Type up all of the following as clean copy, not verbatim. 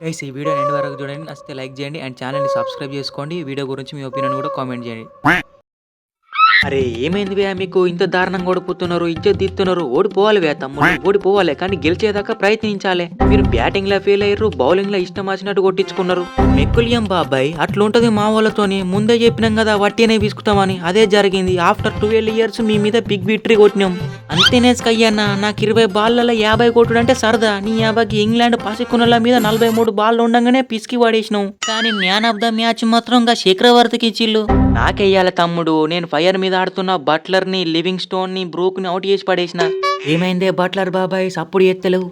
Guys ఈ వీడియోని end వరకు చూడండి. నచ్చితే లైక్ చేయండి అండ్ ఛానల్‌ని సబ్స్క్రైబ్ చేసుకోండి. వీడియో గురించి మీ ఒపీనియన్ కూడా కామెంట్ చేయండి. అరే ఏమైంది భయ్యా మీకు ఇంత దారుణంగా ఓడిపోతున్నారు, ఇజ్జత్ తీస్తున్నారు. ఓడిపోవాలి భయ్యా తమ్ముళ్ళు, ఓడిపోవాలి కానీ గెలిచేదాకా ప్రయత్నించాలి. మీరు బ్యాటింగ్ లో ఫెయిల్ అయ్యారు, బౌలింగ్ లో ఇష్టం వచ్చినట్టు కొట్టించుకున్నారు. మెక్కులియం బాబాయ్ అట్లుంటది మా వాళ్ళతోని. ముందే చెప్పినాం కదా వట్టినే తీసుకుంటామని, అదే జరిగింది. ఆఫ్టర్ 12 years మీ మీద బిగ్ విక్టరీ కొట్టినాం. అంతేనే కయ్యన్న, నాకు 20 బాల్లలో 50 కొట్టుడు అంటే సరదా. నీ 50కి ఇంగ్లాండ్ పసికున్నల మీద 43 బాల్ ఉండగానే పిసికి పడేసినాం. కానీ మ్యాన్ ఆఫ్ ద మ్యాచ్ మాత్రం ఇంకా చక్రవర్తికి ఇచ్చిల్లు. నాకెయ్యాల తమ్ముడు, నేను ఫైర్ మీద ఆడుతున్న బట్లర్ ని, లివింగ్ స్టోన్ ని, బ్రూక్ ని అవుట్ చేసి పడేసిన. ఏమైందే బట్లర్ బాబాయ్ సప్పుడు ఎత్తలేవు?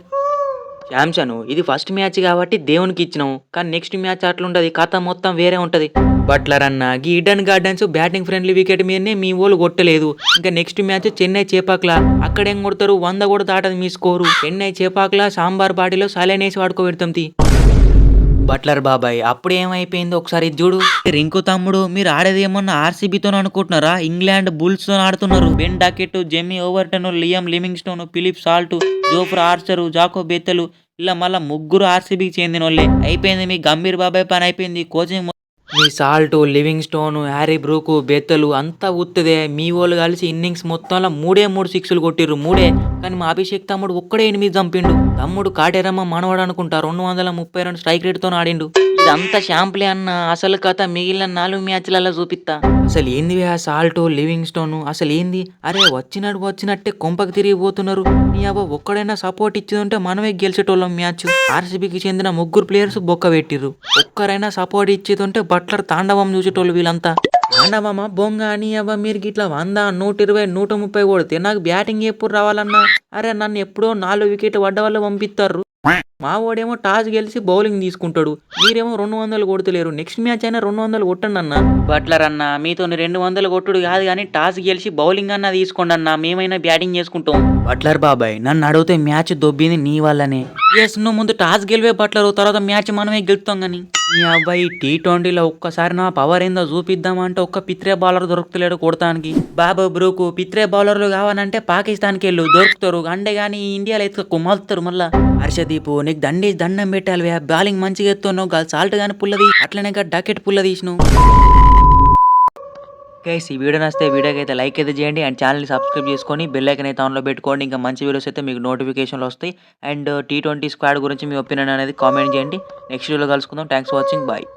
శాంసన్ ఇది ఫస్ట్ మ్యాచ్ కాబట్టి దేవునికి ఇచ్చినాం, కానీ నెక్స్ట్ మ్యాచ్ అట్లుంటది, కథ మొత్తం వేరే ఉంటది. బట్లర్ అన్న గీ Eden Gardens batting friendly wicket మీదనే మీ ఓళ్ళు కొట్టలేదు. ఇంకా నెక్స్ట్ మ్యాచ్ చెన్నై చేపాక్లా, అక్కడేం కొడతారు, 100 కూడా దాటది మీ స్కోరు. చెన్నై చేపాక్లా సాంబార్ బాటిలో సలైనేసి వాడుకోబెడతాం తీ. బట్లర్ బాబాయ్ అప్పుడు ఏమైపోయిందో ఒకసారి చూడు. రింకు తమ్ముడు మీరు ఆడేది ఏమన్నా ఆర్సీబీతో అనుకుంటున్నారా? ఇంగ్లాండ్ బుల్స్ తో ఆడుతున్నారు. Ben Duckett, Jamie Overton, Liam Livingstone, Philip Salt, Jofra Archer, Jacob Bethell, ఇలా మళ్ళా ముగ్గురు ఆర్సీబీకి చెందిన వాళ్ళే. అయిపోయింది మీ గంభీర్ బాబాయ్ పని అయిపోయింది. కోచింగ్ మీ Salt, Livingstone, Harry Brook, Bethell అంతా ఉత్తదే. మీ వాళ్ళు కలిసి ఇన్నింగ్స్ మొత్తంలో 3 సిక్స్లు కొట్టిర్రు, 3. కానీ మా అభిషేక్ తమ్ముడు ఒక్కడే 8 చంపిండు. తమ్ముడు కాటేరమ్మ మనవాడు అనుకుంటా, 232 స్ట్రైక్ రేట్ తో ఆడిండు. ఇదంతా షాంపులే అన్న, అసలు కథ మిగిలిన 4 మ్యాచ్లలో చూపిస్తా. అసలు ఏంది ఆ సాల్ట్, లివింగ్ స్టోన్ అసలు ఏంది? అరే వచ్చినట్టే కొంపకి తిరిగిపోతున్నారు. నీ అవ్వ ఒక్కడైనా సపోర్ట్ ఇచ్చిందంటే మనమే గెలిచేటోళ్ళం మ్యాచ్. ఆర్సీబీకి చెందిన 3 ప్లేయర్స్ బొక్క పెట్టిర్రు. ఒక్కరైనా సపోర్ట్ ఇచ్చేదంటే బట్లర్ తాండవం చూసేటోళ్ళు వీళ్ళంతా. తాండవమా బొంగ అని అవ్వ, మీరు ఇట్లా 100, 120, 130 కొడితే నాకు బ్యాటింగ్ ఎప్పుడు రావాలన్నా? అరే నన్ను ఎప్పుడో 4 వికెట్ పడ్డ వాళ్ళు పంపిస్తారు. మా వాడేమో టాస్ గెలిచి బౌలింగ్ తీసుకుంటాడు, మీరేమో 200 కొడతలేరు. నెక్స్ట్ మ్యాచ్ అయినా 200 కొట్టండి అన్న. బట్లర్ అన్న మీతో 200 కొట్టుడు కాదు కానీ టాస్ గెలిచి బౌలింగ్ అన్న తీసుకోండి అన్న, మేమైనా బ్యాటింగ్ చేసుకుంటాం. బట్లర్ బాబాయ్ నన్ను అడిగితే మ్యాచ్ దొబ్బింది నీ వల్లనే. ఎస్ నువ్వు ముందు టాస్ గెలివే బట్లర్, తర్వాత మ్యాచ్ మనమే గెలుస్తాం గానీ. ఈ అబ్బాయి T20లో ఒక్కసారి నా పవర్ ఏందో చూపిద్దామంటే ఒక్క పిత్రే బౌలర్ దొరుకుతలేడు కొడతానికి. బాబు బ్రూకు పిత్రే బౌలర్లు కావాలంటే పాకిస్తాన్కి వెళ్ళు, దొరుకుతారు. అండే గానీ ఇండియాలో ఎత్తుక కుమ్మలుతారు మళ్ళా. హర్షదీపు నీకు దండం పెట్టాలి. బౌలింగ్ మంచిగా ఎత్తున్నావు, గాలి సాల్ట్ గానీ పుల్లది, అట్లనే డకెట్ పుల్ల తీసినావు. గైస్ ఈ వీడియో నచ్చితే వీడియోకి అయితే లైక్ అయితే చేయండి అండ్ ఛానల్ని సబ్స్క్రైబ్ చేసుకొని బెల్ ఐకాన్ అయితే ఆన్లో పెట్టుకోండి. ఇంకా మంచి వీడియోస్ అయితే మీకు నోటిఫికేషన్లు వస్తాయి. అండ్ T20 స్క్వాడ్ గురించి మీ ఒపీనియన్ అనేది కామెంట్ చేయండి. నెక్స్ట్ వీడియోలో కలుసుకుందాం. Thanks for watching, bye.